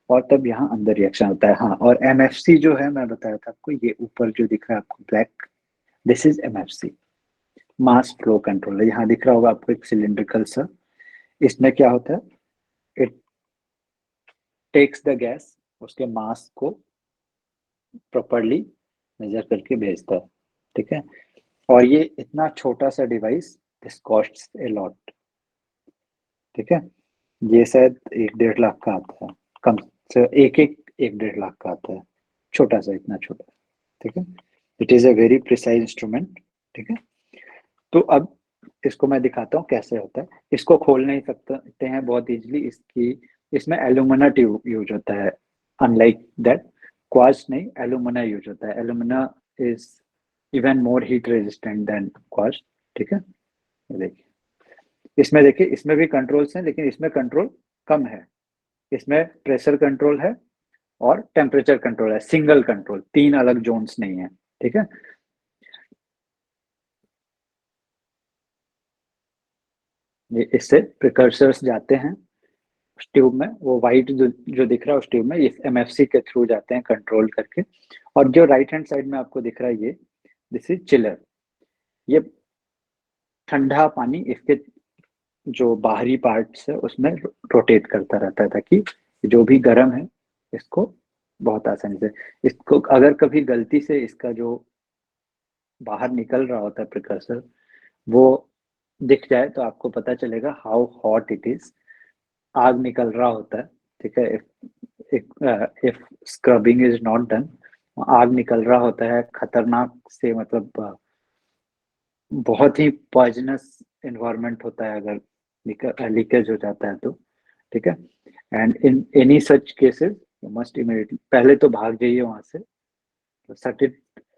और तब यहाँ अंदर रिएक्शन होता है। हाँ, और एमएफसी जो है, मैं बताया था आपको, ये ऊपर जो दिख रहा है आपको black, this is MFC, mass flow controller. यहाँ दिख रहा होगा आपको एक सिलिंड्रिकल सा, इसमें क्या होता है, इट टेक्स द गैस, उसके मास को प्रॉपरली मेजर करके भेजता है, ठीक है। और ये इतना छोटा सा device, this costs a lot, ठीक है। ये शायद 1-1.5 लाख का आता है, कम से 1-1.5 लाख का आता है, छोटा सा, इतना छोटा, ठीक है। It is a very precise instrument, ठीक है। तो अब इसको मैं दिखाता हूँ कैसे होता है। इसको खोल नहीं सकते हैं बहुत इजीली, इसमें एल्यूमिना ट्यूब यूज होता है, अनलाइक दैट क्वार्ट्ज नहीं, एल्यूमिना यूज होता है। Alumina is even more heat resistant than quartz, ठीक है। देखिए, इसमें देखिए, इसमें भी कंट्रोल्स हैं, लेकिन इसमें कंट्रोल कम है। इसमें प्रेशर कंट्रोल है और टेम्परेचर कंट्रोल है, सिंगल कंट्रोल, 3 अलग जोन्स नहीं है, ठीक है। ये इससे प्रिकर्सर्स जाते हैं उस ट्यूब में, वो वाइट जो दिख रहा है उस ट्यूब में, ये एमएफसी के थ्रू जाते हैं कंट्रोल करके। और जो राइट हैंड साइड में आपको दिख रहा है, ये दिस इज चिलर। ये ठंडा पानी इसके जो बाहरी पार्ट्स है उसमें रोटेट करता रहता है, ताकि जो भी गर्म है इसको बहुत आसानी से, इसको अगर कभी गलती से इसका जो बाहर निकल रहा होता है प्रिकर्सर, वो दिख जाए तो आपको पता चलेगा हाउ हॉट इट इज, आग निकल रहा होता है, ठीक है। If scrubbing is not done, आग निकल रहा होता है, खतरनाक से, मतलब बहुत ही पॉइजनस एनवायरनमेंट होता है अगर लीकेज हो जाता है तो, ठीक है। And in any such cases you must immediately, पहले तो भाग जाइए वहां से,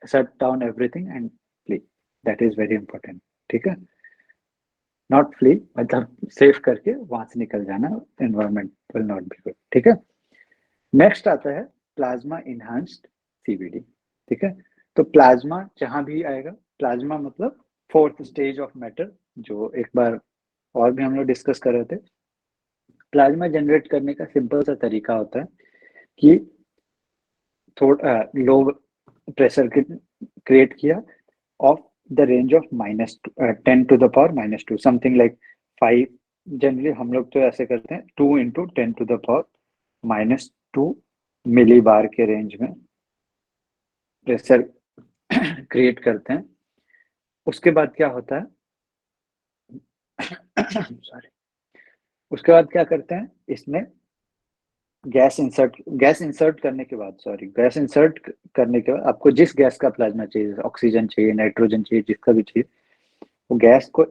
shut down everything and flee, that is very important, ठीक है। नॉट फ्ली मतलब सेफ करके वहां से निकल जाना, environment will not be good, ठीक है। नेक्स्ट आता है प्लाज्मा इनहांस्ड सीवीडी, ठीक है। तो प्लाज्मा जहां भी आएगा, प्लाज्मा मतलब फोर्थ स्टेज ऑफ मैटर, जो एक बार और भी हम लोग डिस्कस कर रहे थे। प्लाज्मा जनरेट करने का सिंपल सा तरीका होता है कि थोड़ा लो प्रेशर क्रिएट किया of the range of -10 to the power -2, something like 5, generally हम लोग तो ऐसे करते हैं 2 × 10 to the power -2 मिली बार के रेंज में प्रेशर क्रिएट करते हैं उसके बाद क्या होता है सॉरी, उसके बाद क्या करते हैं इसमें, गैस इंसर्ट करने के बाद, आपको जिस गैस का प्लाज्मा चाहिए, ऑक्सीजन चाहिए, नाइट्रोजन चाहिए, जिसका भी चाहिए, वो गैस को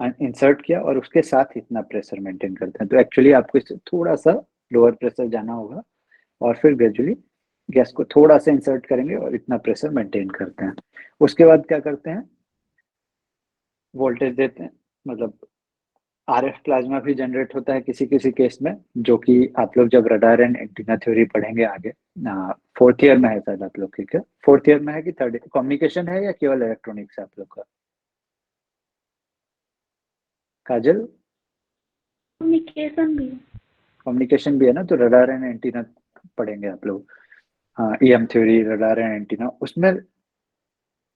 इंसर्ट किया और उसके साथ इतना प्रेशर मेंटेन करते हैं। तो एक्चुअली आपको इससे थोड़ा सा लोअर प्रेशर जाना होगा और फिर ग्रेजुअली गैस को थोड़ा सा इंसर्ट करेंगे और इतना प्रेशर मेंटेन करते हैं। उसके बाद क्या करते हैं, वोल्टेज देते हैं, मतलब आरएफ प्लाज्मा भी जनरेट होता है किसी किसी केस में, जो कि आप लोग जब रडार एंड एंटीना थ्योरी पढ़ेंगे आगे, 4th ईयर में है शायद आप लोग की, 4th ईयर में है कि 3rd, कम्युनिकेशन है या केवल इलेक्ट्रॉनिक्स है आप लोग का? काजल, कम्युनिकेशन भी है ना, तो रडार एंड एंटीना पढ़ेंगे आप लोग। हाँ, EM theory, radar and antenna, उसमें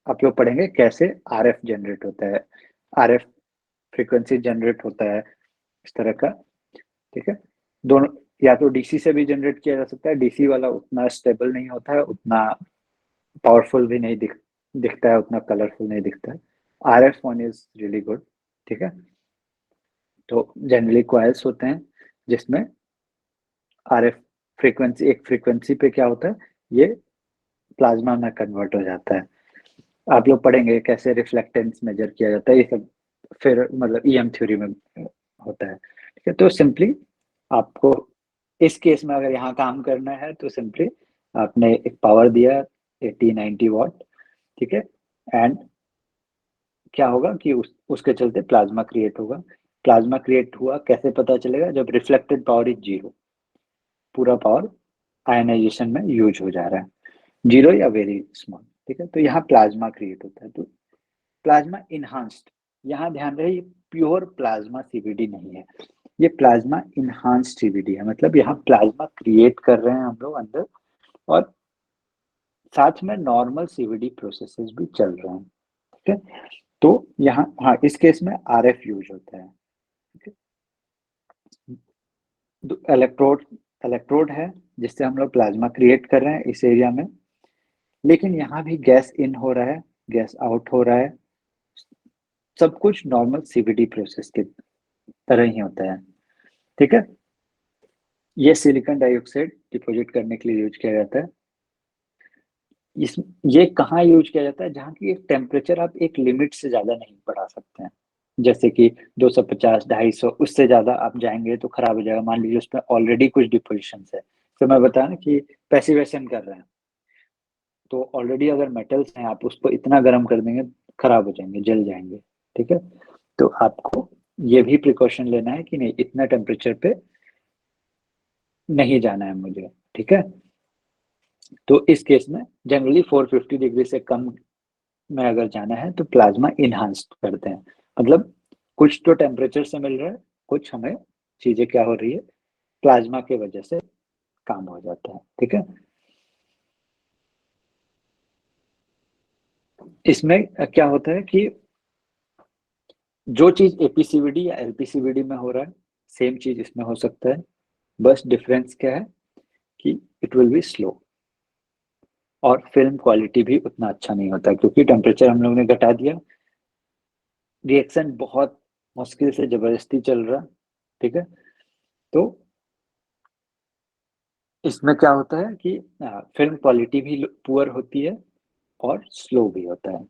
आप लोग पढ़ेंगे कैसे आरएफ जनरेट होता है, आरएफ फ्रीक्वेंसी जनरेट होता है, इस तरह का। ठीक है, दोनों, या तो डीसी से भी जनरेट किया जा सकता है, डीसी वाला उतना स्टेबल नहीं होता है, उतना पावरफुल भी नहीं दिखता है, उतना कलरफुल नहीं दिखता है। RF one is really good. ठीक है, तो जनरली कॉइल्स होते हैं जिसमें आरएफ फ्रीक्वेंसी, एक फ्रीक्वेंसी पे क्या होता है, ये प्लाज्मा में कन्वर्ट हो जाता है। आप लोग पढ़ेंगे कैसे रिफ्लेक्टेंस मेजर किया जाता है, ये सब फिर मतलब ईएम थ्योरी में होता है। ठीक है, तो सिंपली आपको इस केस में अगर यहाँ काम करना है तो सिंपली आपने एक पावर दिया 80-90 वॉट। ठीक है, एंड क्या होगा कि उसके चलते प्लाज्मा क्रिएट होगा। प्लाज्मा क्रिएट हुआ कैसे पता चलेगा, जब रिफ्लेक्टेड पावर इज 0, पूरा पावर आयनाइजेशन में यूज हो जा रहा है, 0 या वेरी स्मॉल। ठीक है, तो यहाँ प्लाज्मा क्रिएट होता है। तो प्लाज्मा इनहांस्ड, यहाँ ध्यान रहे ये प्योर प्लाज्मा सीवीडी नहीं है, ये प्लाज्मा इनहांस्ड सीवीडी है, मतलब यहाँ प्लाज्मा क्रिएट कर रहे हैं हम लोग अंदर, और साथ में नॉर्मल सीवीडी प्रोसेसेस भी चल रहे हैं। ठीक है, तो यहाँ हाँ, इस केस में आरएफ यूज होता है। इलेक्ट्रोड है जिससे हम लोग प्लाज्मा क्रिएट कर रहे हैं इस एरिया में, लेकिन यहाँ भी गैस इन हो रहा है, गैस आउट हो रहा है, सब कुछ नॉर्मल सीवीडी प्रोसेस की तरह ही होता है। ठीक है, ये सिलिकॉन डाइऑक्साइड डिपॉजिट करने के लिए यूज किया जाता है। इस ये कहाँ यूज किया जाता है, जहाँ की एक टेम्परेचर आप एक लिमिट से ज्यादा नहीं बढ़ा सकते हैं, जैसे कि 250, 250, उससे ज्यादा आप जाएंगे तो खराब हो जाएगा। मान लीजिए उसमें ऑलरेडी कुछ डिपोजिशन है, तो मैं बताया ना कि पैसिवेशन कर रहे हैं, तो ऑलरेडी अगर मेटल्स हैं आप उसको इतना गर्म कर देंगे खराब हो जाएंगे, जल जाएंगे। ठीक है, तो आपको ये भी प्रिकॉशन लेना है कि नहीं, इतना टेम्परेचर पे नहीं जाना है मुझे। ठीक है, तो इस केस में जनरली 450 डिग्री से कम में अगर जाना है तो प्लाज्मा इनहांस्ड करते हैं, मतलब कुछ तो टेम्परेचर से मिल रहा है, कुछ हमें चीजें क्या हो रही है, प्लाज्मा के वजह से काम हो जाता है। ठीक है, इसमें क्या होता है कि जो चीज एपीसीवीडी या एलपीसीवीडी में हो रहा है, सेम चीज इसमें हो सकता है, बस डिफरेंस क्या है कि इट विल बी स्लो, और फिल्म क्वालिटी भी उतना अच्छा नहीं होता, क्योंकि टेम्परेचर हम लोग ने घटा दिया, रिएक्शन बहुत मुश्किल से जबरदस्ती चल रहा। ठीक है, तो इसमें क्या होता है कि फिल्म क्वालिटी भी पुअर होती है और स्लो भी होता है,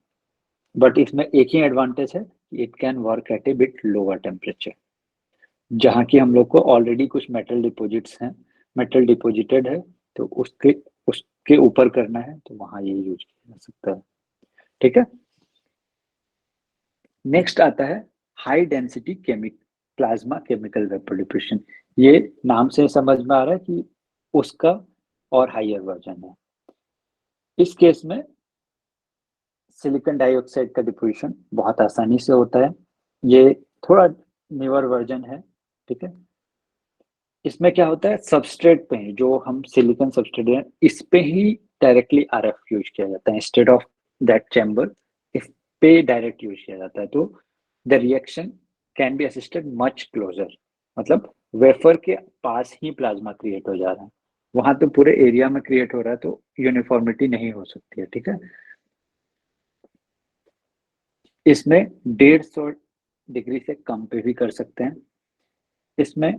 बट इसमें एक ही एडवांटेज है, it can work at A bit lower temperature, जहाँ की हम लोग को ऑलरेडी कुछ मेटल डिपॉजिट्स हैं, मेटल डिपॉजिटेड है, तो उसके ऊपर करना है तो वहां ये यूज किया जा सकता है। ठीक है, नेक्स्ट आता है high density plasma chemical vapour diffusion. ये नाम से समझ में आ रहा है कि उसका और हाइयर वर्जन है। इस केस में सिलिकॉन डाइऑक्साइड का डिफ्यूजन बहुत आसानी से होता है, ये थोड़ा न्यूअर वर्जन है। ठीक है, इसमें क्या होता है, सबस्ट्रेट पे ही, जो हम सिलिकॉन सबस्ट्रेट है इस पे ही डायरेक्टली आरएफ यूज किया जाता है, इंस्टेड ऑफ दैट चैम्बर, इस पे डायरेक्ट यूज किया जाता है। तो the reaction can be assisted much closer, मतलब वेफर के पास ही प्लाज्मा क्रिएट हो जा रहा है, वहां तो पूरे एरिया में क्रिएट हो रहा है, तो यूनिफॉर्मिटी नहीं हो सकती है। ठीक है, इसमें 150 डिग्री से कम पे भी कर सकते हैं। इसमें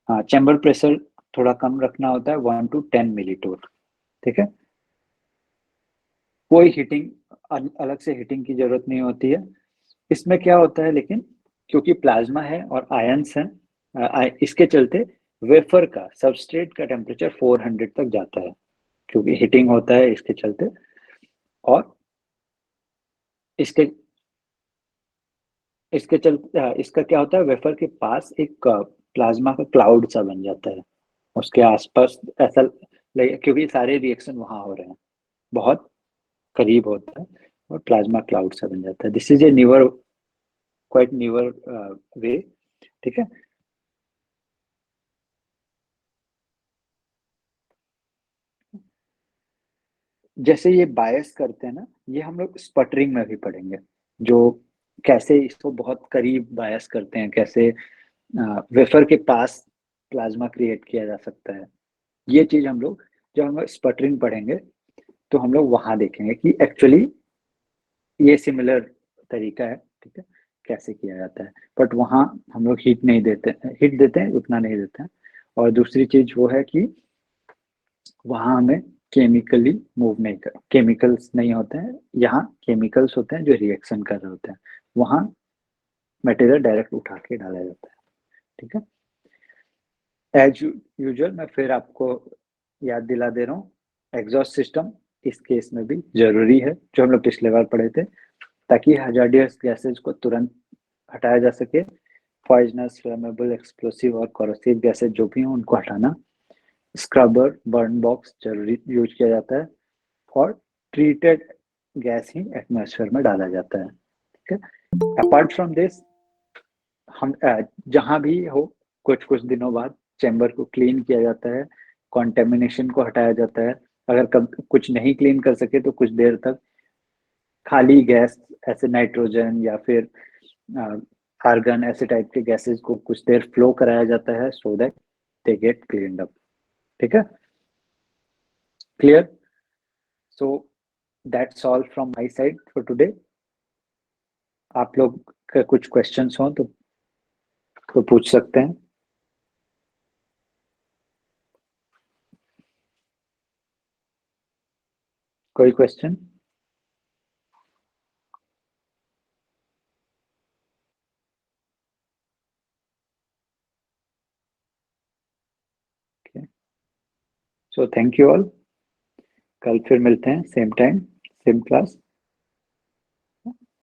चैम्बर प्रेशर थोड़ा कम रखना होता है, 1 to 10 मिलीटोर। ठीक है, कोई हीटिंग अलग से हीटिंग की जरूरत नहीं होती है। इसमें क्या होता है लेकिन, क्योंकि प्लाज्मा है और आयंस हैं, इसके चलते वेफर का सबस्ट्रेट का टेम्परेचर 400 तक जाता है, क्योंकि हीटिंग होता है इसके चलते। और इसके इसके चलते इसका क्या होता है, वेफर के पास एक प्लाज्मा का क्लाउड सा बन जाता है उसके आसपास, ऐसा लगे, क्योंकि सारे रिएक्शन वहां हो रहे हैं, बहुत करीब होता है और प्लाज्मा क्लाउड सा बन जाता है। This is a newer, quite newer way. ठीक है, जैसे ये बायस करते हैं ना, ये हम लोग स्पटरिंग में भी पढ़ेंगे, जो कैसे इसको बहुत करीब बायस करते हैं, कैसे वेफर के पास प्लाज्मा क्रिएट किया जा सकता है। ये चीज हम लोग जब हम लोग स्पटरिंग पढ़ेंगे तो हम लोग वहां देखेंगे कि एक्चुअली ये सिमिलर तरीका है। ठीक है, कैसे किया जाता है, बट वहाँ हम लोग हीट नहीं देते, हीट देते हैं उतना नहीं देते हैं। और दूसरी चीज वो है कि वहाँ हमें केमिकली मूव नहीं कर, केमिकल्स नहीं होते हैं, यहाँ केमिकल्स होते हैं जो रिएक्शन कर रहे होते हैं, वहाँ मटेरियल डायरेक्ट उठा के डाला जाता है। ठीक है, एज यूजुअल मैं फिर आपको याद दिला दे रहा हूँ, एग्जॉस्ट सिस्टम इस केस में भी जरूरी है, जो हम लोग पिछले बार पढ़े थे, ताकि हजार्डियस गैसेज को तुरंत हटाया जा सके। पॉइजनस, फ्लेमेबल, एक्सप्लोसिव और कॉरोसिव गैसेज जो भी हों उनको हटाना। स्क्रबर, बर्न बॉक्स जरूरी यूज किया जाता है, और ट्रीटेड गैस ही एटमॉस्फेयर में डाला जाता है। ठीक है, अपार्ट फ्रॉम दिस हम जहां भी हो, कुछ कुछ दिनों बाद चैम्बर को क्लीन किया जाता है, कॉन्टेमिनेशन को हटाया जाता है। अगर कब कुछ नहीं क्लीन कर सके तो कुछ देर तक खाली गैस, ऐसे नाइट्रोजन या फिर आर्गन, ऐसे टाइप के गैसेस को कुछ देर फ्लो कराया जाता है, so that they get cleaned up. ठीक है, clear? So that's all from my side for today. आप लोग का कुछ क्वेश्चंस हो तो पूछ सकते हैं। कोई question? So thank you all, कल फिर मिलते हैं, सेम टाइम सेम क्लास।